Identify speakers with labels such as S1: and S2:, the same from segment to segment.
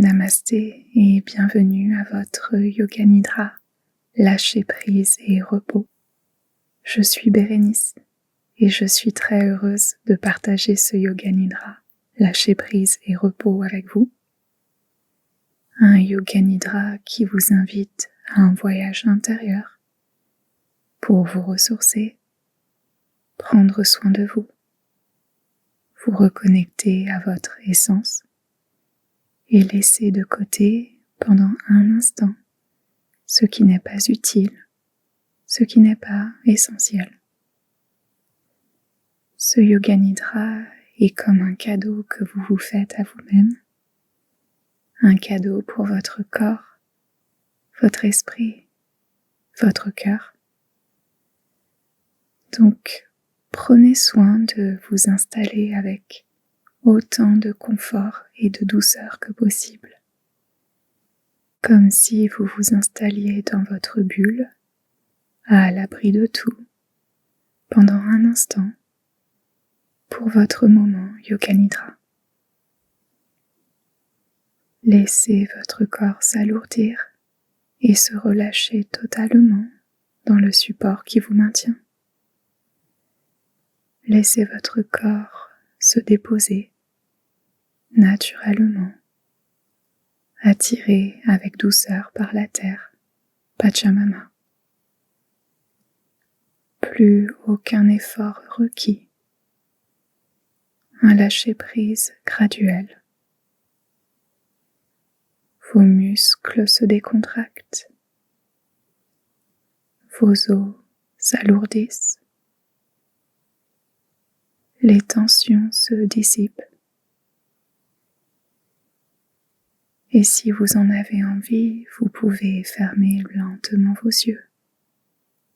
S1: Namasté et bienvenue à votre Yoga Nidra, lâcher prise et repos. Je suis Bérénice et je suis très heureuse de partager ce Yoga Nidra, lâcher prise et repos avec vous. Un Yoga Nidra qui vous invite à un voyage intérieur pour vous ressourcer, prendre soin de vous, vous reconnecter à votre essence et laisser de côté pendant un instant ce qui n'est pas utile, ce qui n'est pas essentiel. Ce Yoga Nidra est comme un cadeau que vous vous faites à vous-même, un cadeau pour votre corps, votre esprit, votre cœur. Donc, prenez soin de vous installer avec autant de confort et de douceur que possible, comme si vous vous installiez dans votre bulle, à l'abri de tout, pendant un instant, pour votre moment Yoga Nidra. Laissez votre corps s'alourdir et se relâcher totalement dans le support qui vous maintient. Laissez votre corps se déposer naturellement, attiré avec douceur par la terre, Pachamama. Plus aucun effort requis, un lâcher-prise graduel. Vos muscles se décontractent, vos os s'alourdissent, les tensions se dissipent. Et si vous en avez envie, vous pouvez fermer lentement vos yeux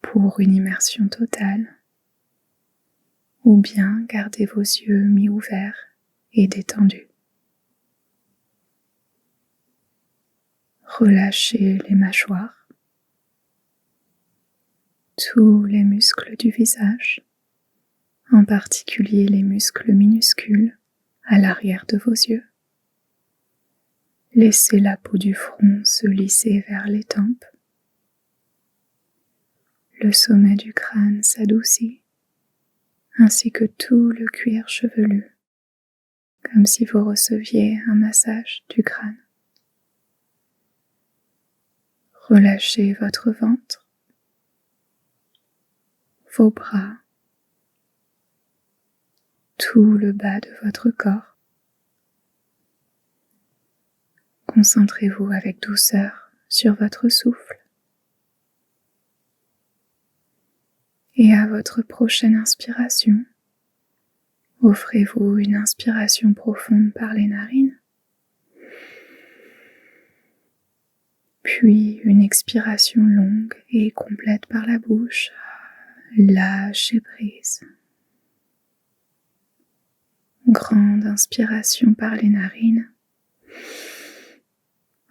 S1: pour une immersion totale, ou bien garder vos yeux mi-ouverts et détendus. Relâchez les mâchoires, tous les muscles du visage, en particulier les muscles minuscules à l'arrière de vos yeux. Laissez la peau du front se lisser vers les tempes. Le sommet du crâne s'adoucit, ainsi que tout le cuir chevelu, comme si vous receviez un massage du crâne. Relâchez votre ventre, vos bras, tout le bas de votre corps. Concentrez-vous avec douceur sur votre souffle. Et à votre prochaine inspiration, offrez-vous une inspiration profonde par les narines, puis une expiration longue et complète par la bouche. Lâchez prise. Grande inspiration par les narines.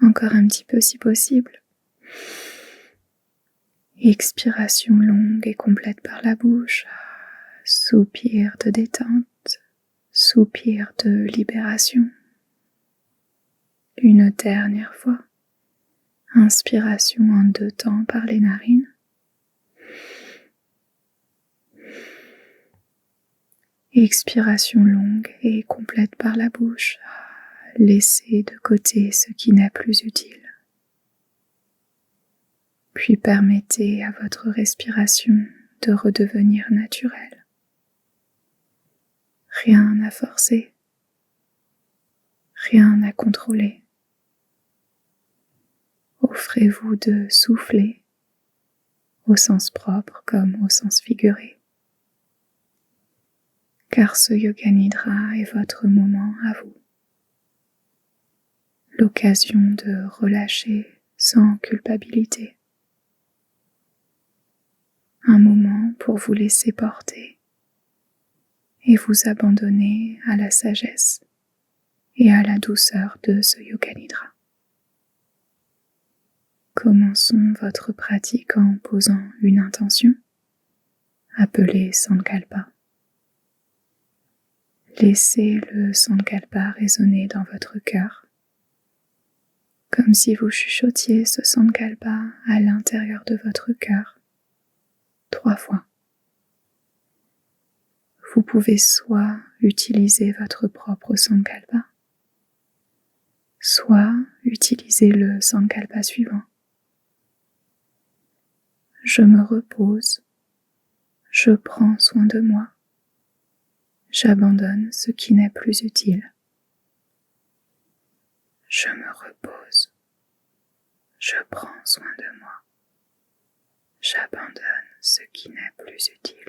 S1: Encore un petit peu si possible. Expiration longue et complète par la bouche. Soupir de détente. Soupir de libération. Une dernière fois. Inspiration en 2 temps par les narines. Expiration longue et complète par la bouche. Laissez de côté ce qui n'est plus utile. Puis permettez à votre respiration de redevenir naturelle. Rien à forcer, rien à contrôler. Offrez-vous de souffler, au sens propre comme au sens figuré. Car ce Yoga Nidra est votre moment à vous. L'occasion de relâcher sans culpabilité. Un moment pour vous laisser porter et vous abandonner à la sagesse et à la douceur de ce Yoga Nidra. Commençons votre pratique en posant une intention, appelée Sankalpa. Laissez le Sankalpa résonner dans votre cœur comme si vous chuchotiez ce Sankalpa à l'intérieur de votre cœur 3 fois. Vous pouvez soit utiliser votre propre Sankalpa, soit utiliser le Sankalpa suivant. Je me repose, je prends soin de moi, j'abandonne ce qui n'est plus utile. Je me repose, je prends soin de moi, j'abandonne ce qui n'est plus utile.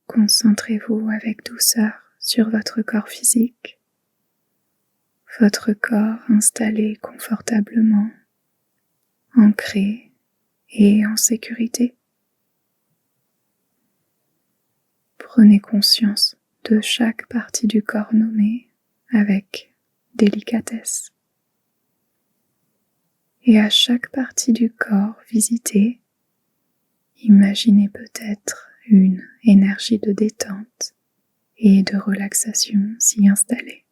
S1: Concentrez-vous avec douceur sur votre corps physique, votre corps installé confortablement, ancré et en sécurité. Prenez conscience de chaque partie du corps nommée avec délicatesse. Et à chaque partie du corps visitée, imaginez peut-être une énergie de détente et de relaxation s'y installer.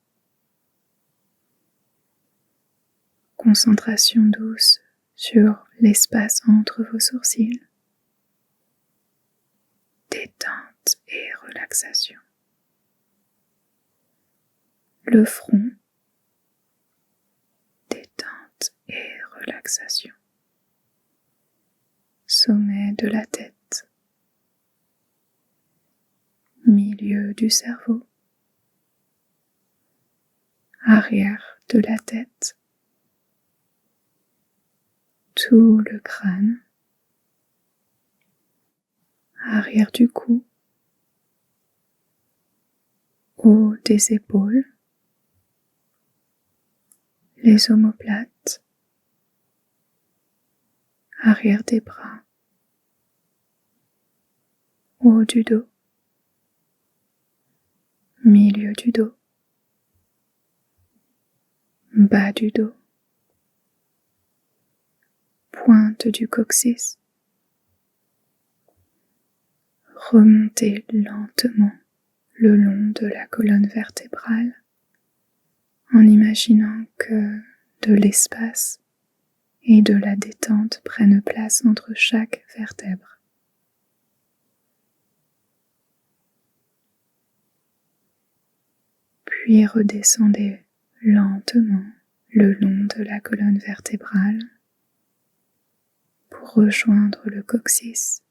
S1: Concentration douce sur l'espace entre vos sourcils. Détente et relaxation. Le front. Détente et relaxation. Sommet de la tête. Milieu du cerveau. Arrière de la tête. Tout le crâne. Arrière du cou. Haut des épaules. Les omoplates. Arrière des bras. Haut du dos. Milieu du dos. Bas du dos. Pointe du coccyx. Remontez lentement le long de la colonne vertébrale en imaginant que de l'espace et de la détente prennent place entre chaque vertèbre. Puis redescendez lentement le long de la colonne vertébrale pour rejoindre le coccyx,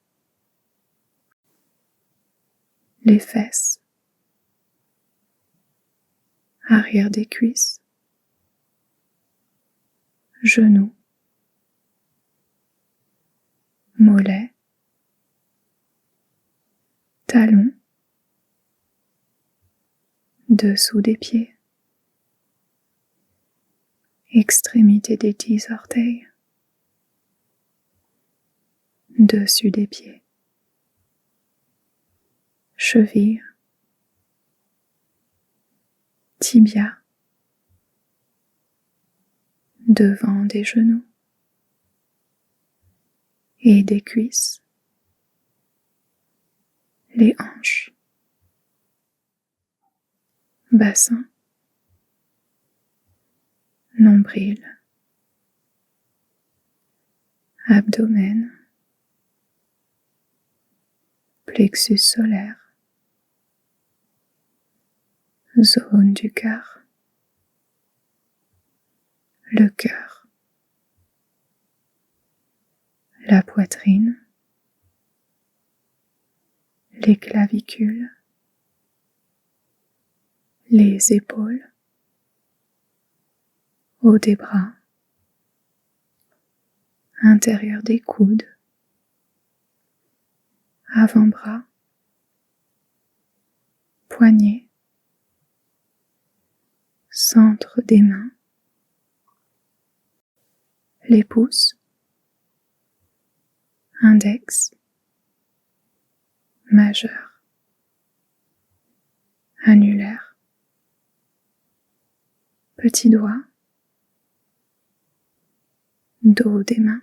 S1: les fesses, arrière des cuisses, genoux, mollets, talons, dessous des pieds, extrémité des 10 orteils, dessus des pieds, cheville, tibia, devant des genoux et des cuisses, les hanches, bassin, nombril, abdomen, plexus solaire, zone du cœur, le cœur, la poitrine, les clavicules, les épaules, haut des bras, intérieur des coudes, avant-bras, poignets, centre des mains, les pouces, index, majeur, annulaire, petit doigt, dos des mains,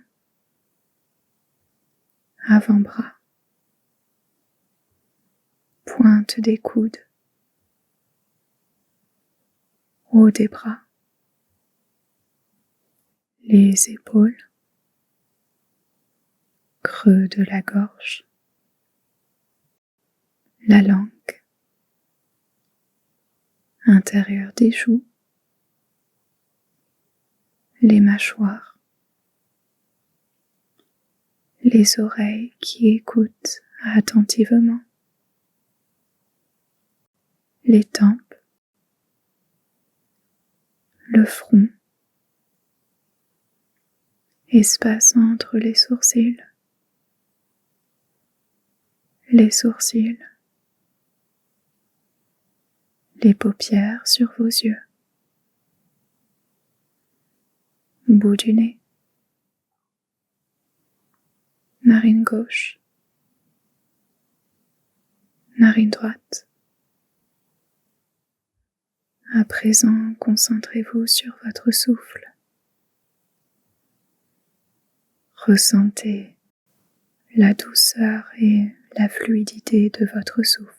S1: avant-bras, pointe des coudes, haut des bras, les épaules, creux de la gorge, la langue, intérieur des joues, les mâchoires, les oreilles qui écoutent attentivement, les tempes, le front, espace entre les sourcils, les paupières sur vos yeux, bout du nez, narine gauche, narine droite. À présent, concentrez-vous sur votre souffle. Ressentez la douceur et la fluidité de votre souffle.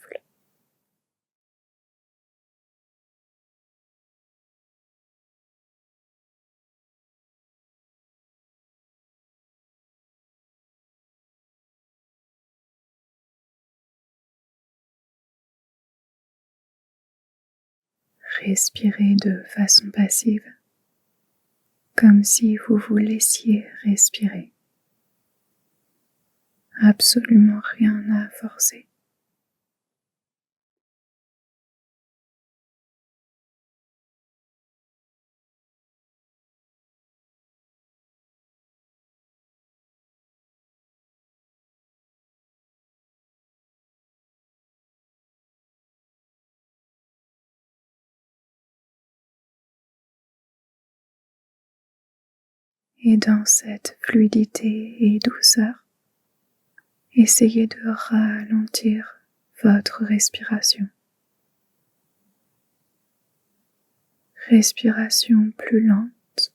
S1: Respirez de façon passive, comme si vous vous laissiez respirer. Absolument rien à forcer. Et dans cette fluidité et douceur, essayez de ralentir votre respiration. Respiration plus lente,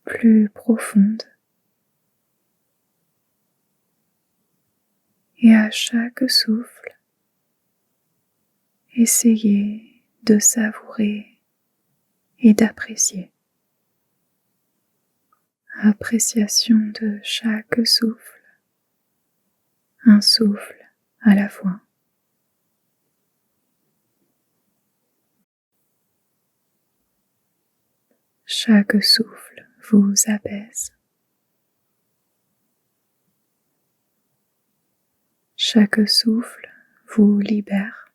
S1: plus profonde. Et à chaque souffle, essayez de savourer et d'apprécier. Appréciation de chaque souffle, un souffle à la fois. Chaque souffle vous apaise. Chaque souffle vous libère.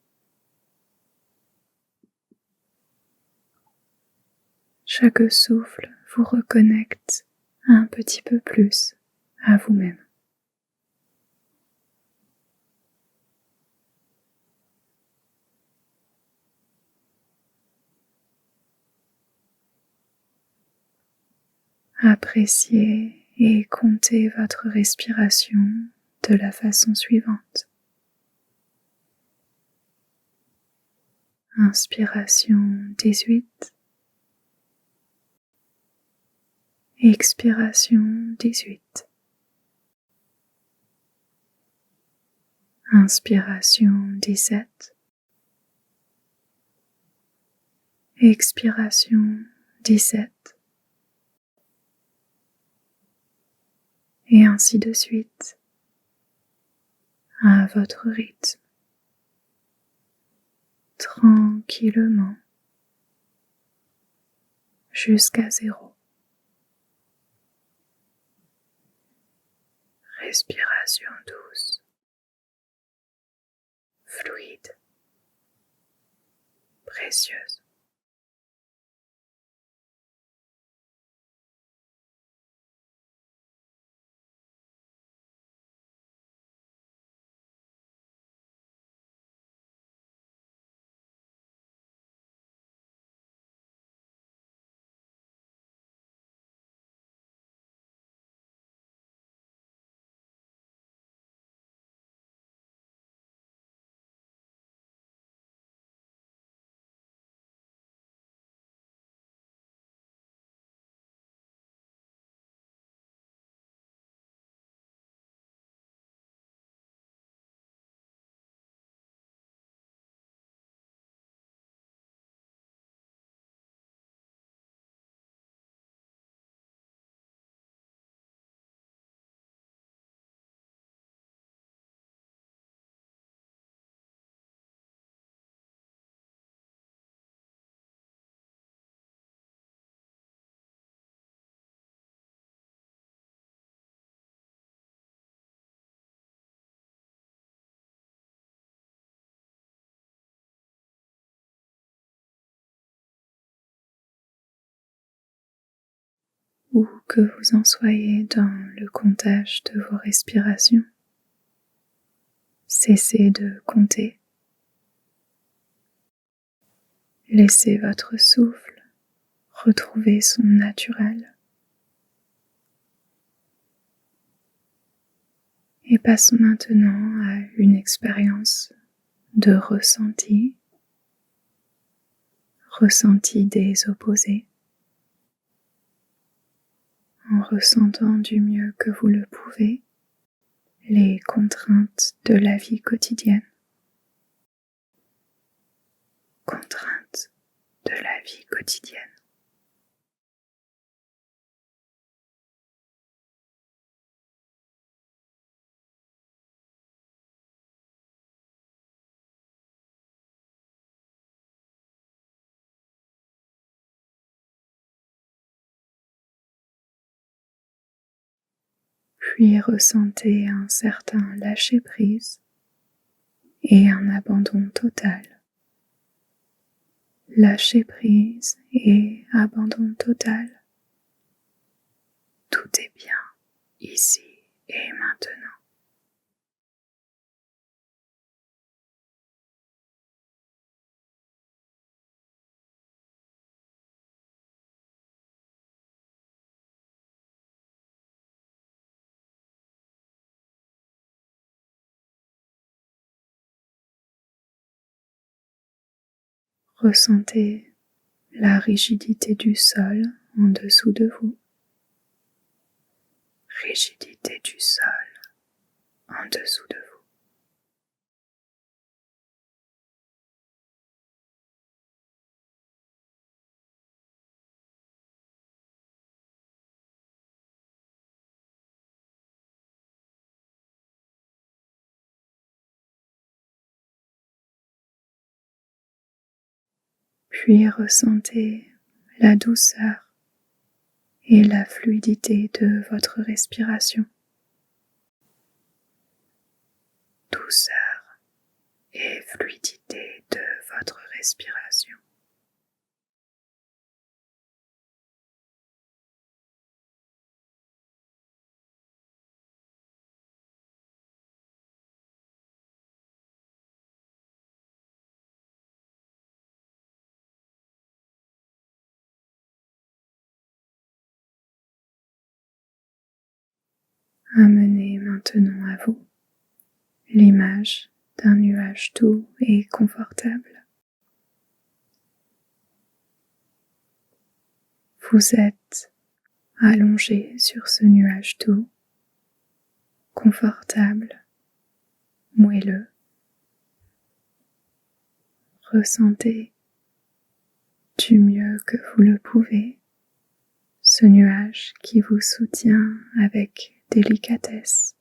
S1: Chaque souffle vous reconnecte un petit peu plus à vous-même. Appréciez et comptez votre respiration de la façon suivante. Inspiration 18. Expiration 18. Inspiration 17. Expiration 17. Et ainsi de suite, à votre rythme, tranquillement, jusqu'à 0. Respiration douce, fluide, précieuse. où que vous en soyez dans le comptage de vos respirations. Cessez de compter. Laissez votre souffle retrouver son naturel. Et passons maintenant à une expérience de ressenti des opposés, en ressentant du mieux que vous le pouvez les contraintes de la vie quotidienne. Contraintes de la vie quotidienne. Puis ressentez un certain lâcher-prise et un abandon total. Lâcher-prise et abandon total. Tout est bien ici et maintenant. Ressentez la rigidité du sol en dessous de vous. Rigidité du sol en dessous de vous. Puis ressentez la douceur et la fluidité de votre respiration. Douceur et fluidité de votre respiration. Amenez maintenant à vous l'image d'un nuage doux et confortable. Vous êtes allongé sur ce nuage doux, confortable, moelleux. Ressentez du mieux que vous le pouvez ce nuage qui vous soutient avec délicatesse,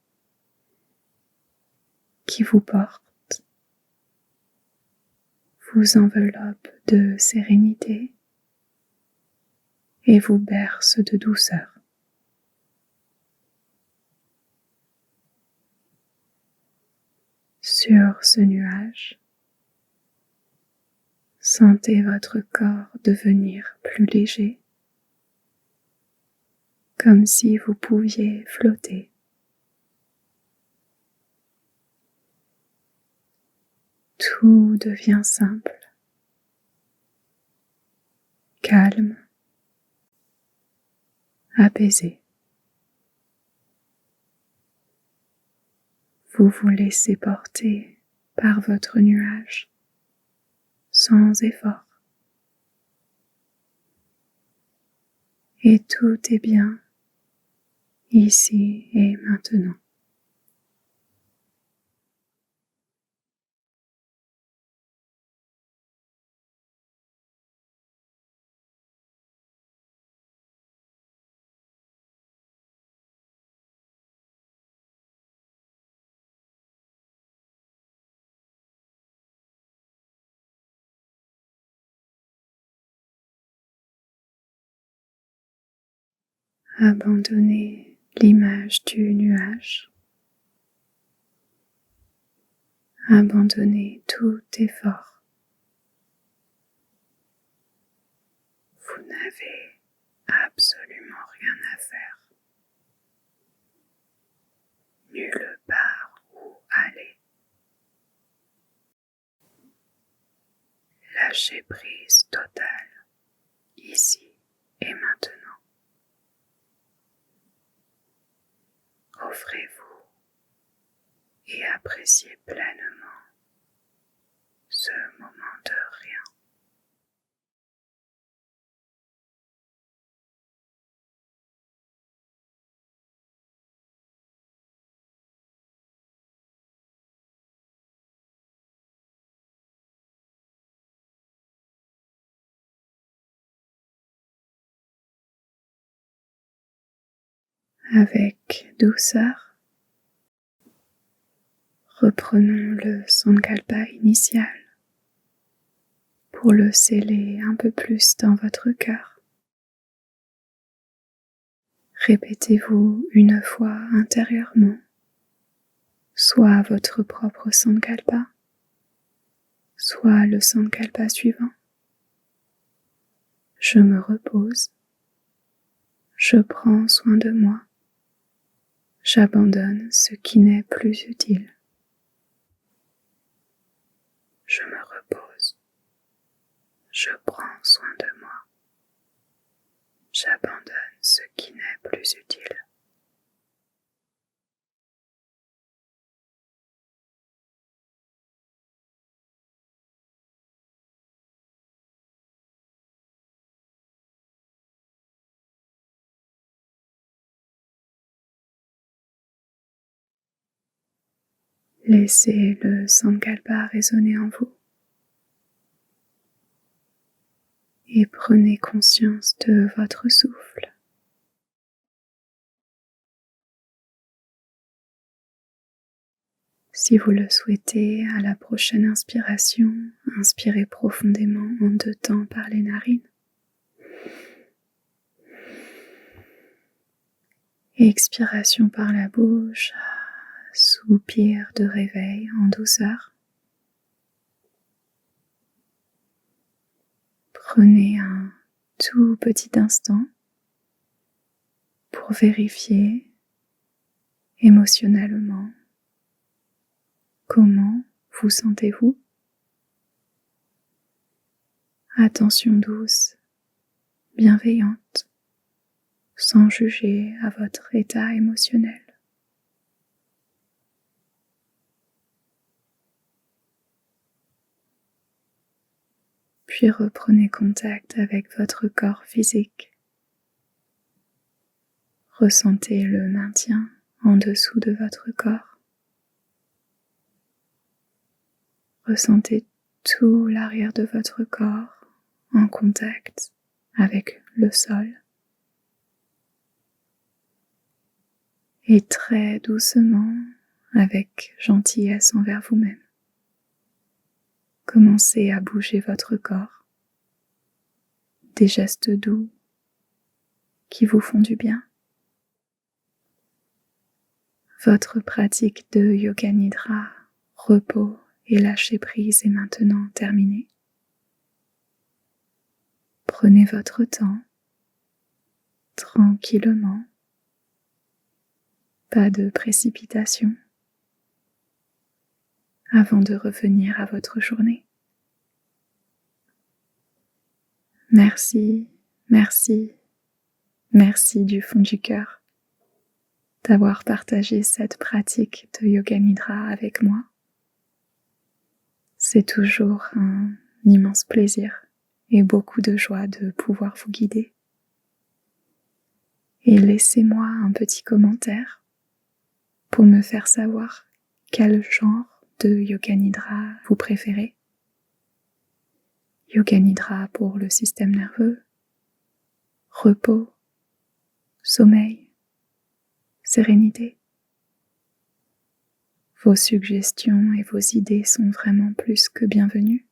S1: qui vous porte, vous enveloppe de sérénité et vous berce de douceur. Sur ce nuage, sentez votre corps devenir plus léger, comme si vous pouviez flotter. Tout devient simple, calme, apaisé. Vous vous laissez porter par votre nuage sans effort. Et tout est bien ici et maintenant. Abandonnez l'image du nuage. Abandonnez tout effort. Vous n'avez absolument rien faire. Nulle part où aller. Lâchez prise totale, ici et maintenant. Offrez-vous et appréciez pleinement ce moment de rien. Avec douceur, reprenons le Sankalpa initial pour le sceller un peu plus dans votre cœur. Répétez-vous une fois intérieurement, soit votre propre Sankalpa, soit le Sankalpa suivant. Je me repose, je prends soin de moi, j'abandonne ce qui n'est plus utile. Je me repose, je prends soin de moi, j'abandonne ce qui n'est plus utile. Laissez le Sankalpa résonner en vous et prenez conscience de votre souffle. Si vous le souhaitez, à la prochaine inspiration, inspirez profondément en 2 temps par les narines. Expiration par la bouche, soupir de réveil en douceur. Prenez un tout petit instant pour vérifier émotionnellement comment vous sentez-vous. Attention douce, bienveillante, sans juger à votre état émotionnel. Puis reprenez contact avec votre corps physique. Ressentez le maintien en dessous de votre corps. Ressentez tout l'arrière de votre corps en contact avec le sol. Et très doucement, avec gentillesse envers vous-même, commencez à bouger votre corps. Des gestes doux qui vous font du bien. Votre pratique de Yoga Nidra, repos et lâcher prise est maintenant terminée. Prenez votre temps, tranquillement, pas de précipitation, avant de revenir à votre journée. Merci, merci, merci du fond du cœur d'avoir partagé cette pratique de Yoga Nidra avec moi. C'est toujours un immense plaisir et beaucoup de joie de pouvoir vous guider. Et laissez-moi un petit commentaire pour me faire savoir quel genre de Yoga Nidra vous préférez. Yoga Nidra pour le système nerveux, repos, sommeil, sérénité. Vos suggestions et vos idées sont vraiment plus que bienvenues,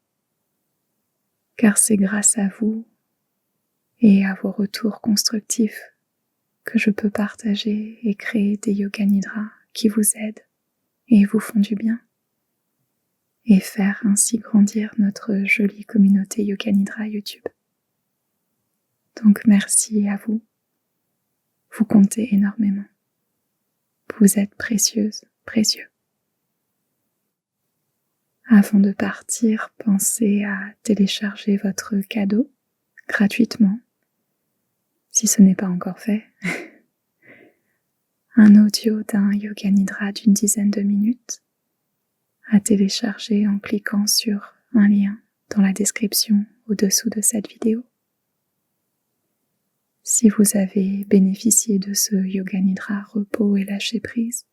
S1: car c'est grâce à vous et à vos retours constructifs que je peux partager et créer des Yoga Nidra qui vous aident et vous font du bien, et faire ainsi grandir notre jolie communauté Yoga Nidra YouTube. Donc merci à vous. Vous comptez énormément. Vous êtes précieuse, précieux. Avant de partir, pensez à télécharger votre cadeau gratuitement, si ce n'est pas encore fait. Un audio d'un yoga nidra d'une dizaine de minutes à télécharger en cliquant sur un lien dans la description au-dessous de cette vidéo. Si vous avez bénéficié de ce yoga nidra repos et lâcher prise,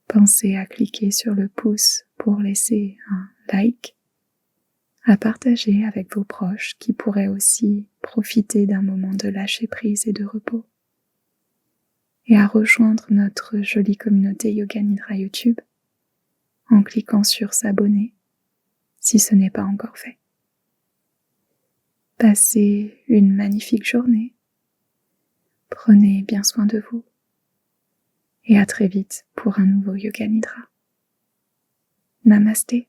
S1: pensez à cliquer sur le pouce pour laisser un like, à partager avec vos proches qui pourraient aussi profiter d'un moment de lâcher prise et de repos, et à rejoindre notre jolie communauté Yoga Nidra YouTube en cliquant sur s'abonner si ce n'est pas encore fait. Passez une magnifique journée, prenez bien soin de vous et à très vite pour un nouveau Yoga Nidra. Namasté.